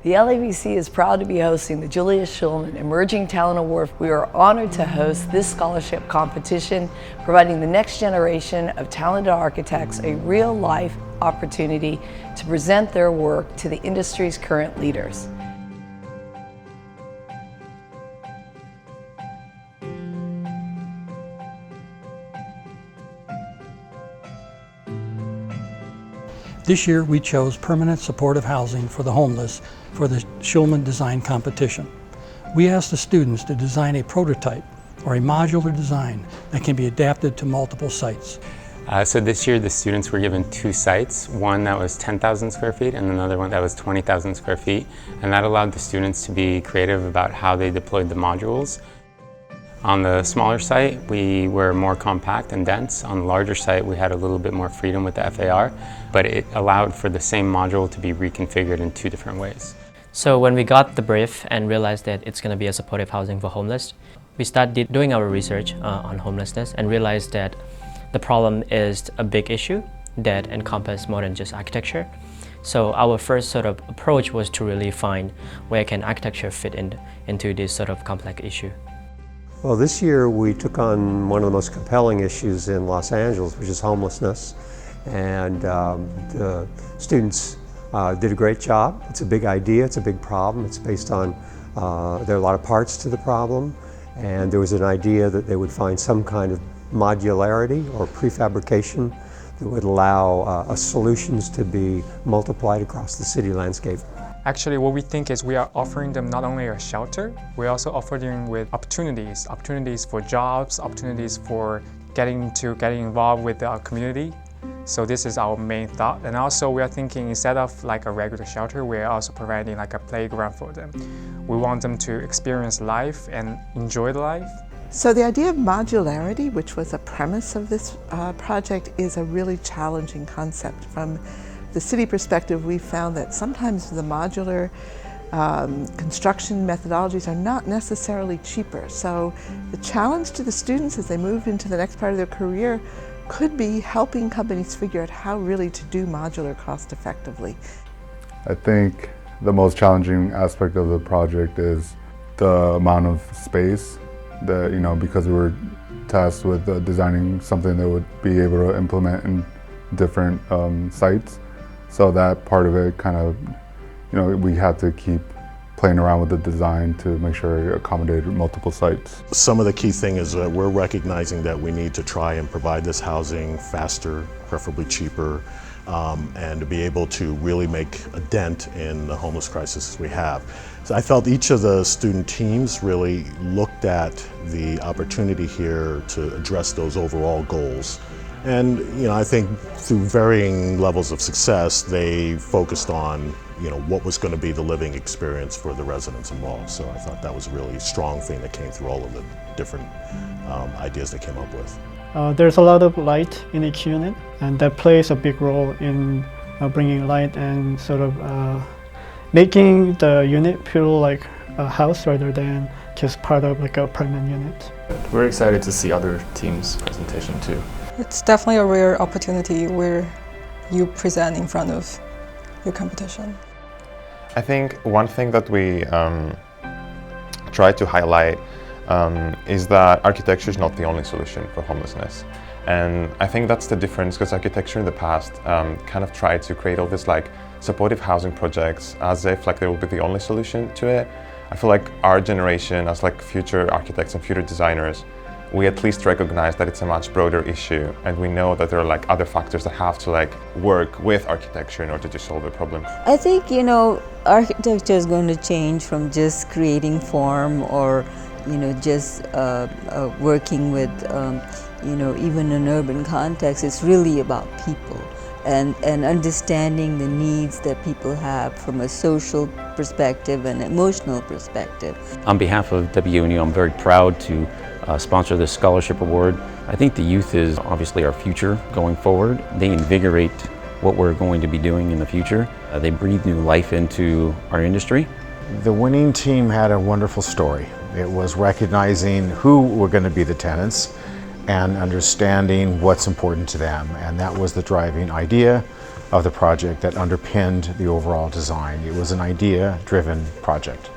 The LAVC is proud to be hosting the Julius Shulman Emerging Talent Award. We are honored to host this scholarship competition, providing the next generation of talented architects a real-life opportunity to present their work to the industry's current leaders. This year we chose permanent supportive housing for the homeless for the Shulman Design Competition. We asked the students to design a prototype or a modular design that can be adapted to multiple sites. So this year the students were given two sites, one that was 10,000 square feet and another one that was 20,000 square feet, and that allowed the students to be creative about how they deployed the modules. On the smaller site, we were more compact and dense. On the larger site, we had a little bit more freedom with the FAR, but it allowed for the same module to be reconfigured in two different ways. So when we got the brief and realized that it's going to be a supportive housing for homeless, we started doing our research on homelessness and realized that the problem is a big issue that encompasses more than just architecture. So our first sort of approach was to really find where can architecture fit into this sort of complex issue. Well, this year we took on one of the most compelling issues in Los Angeles, which is homelessness. And the students did a great job. It's a big idea, it's a big problem. It's based on, there are a lot of parts to the problem. And there was an idea that they would find some kind of modularity or prefabrication that would allow solutions to be multiplied across the city landscape. Actually, what we think is we are offering them not only a shelter, we also offer them with opportunities for jobs, opportunities for getting involved with our community. So this is our main thought. And also we are thinking instead of like a regular shelter, we are also providing like a playground for them. We want them to experience life and enjoy the life. So the idea of modularity, which was a premise of this project, is a really challenging concept. From the city perspective, we found that sometimes the modular construction methodologies are not necessarily cheaper. So the challenge to the students as they move into the next part of their career could be helping companies figure out how really to do modular cost effectively. I think the most challenging aspect of the project is the amount of space that, because we were tasked with designing something that would be able to implement in different sites. So that part of it kind of, we had to keep playing around with the design to make sure it accommodated multiple sites. Some of the key thing is that we're recognizing that we need to try and provide this housing faster, preferably cheaper, and to be able to really make a dent in the homeless crisis we have. So I felt each of the student teams really looked at the opportunity here to address those overall goals. And I think through varying levels of success, they focused on what was going to be the living experience for the residents involved. So I thought that was a really strong thing that came through all of the different ideas they came up with. There's a lot of light in each unit, and that plays a big role in bringing light and sort of making the unit feel like a house rather than just part of like a permanent unit. We're excited to see other teams' presentation too. It's definitely a rare opportunity where you present in front of your competition. I think one thing that we try to highlight is that architecture is not the only solution for homelessness. And I think that's the difference, because architecture in the past kind of tried to create all this like supportive housing projects as if like they will be the only solution to it. I feel like our generation as like future architects and future designers, we at least recognize that it's a much broader issue, and we know that there are like other factors that have to like work with architecture in order to solve the problem. I think architecture is going to change from just creating form or just working with even an urban context. It's really about people and understanding the needs that people have from a social perspective and emotional perspective. On behalf of WNU, I'm very proud to sponsor this scholarship award. I think the youth is obviously our future going forward. They invigorate what we're going to be doing in the future. They breathe new life into our industry. The winning team had a wonderful story. It was recognizing who were going to be the tenants and understanding what's important to them, and that was the driving idea. of the project that underpinned the overall design. It was an idea-driven project.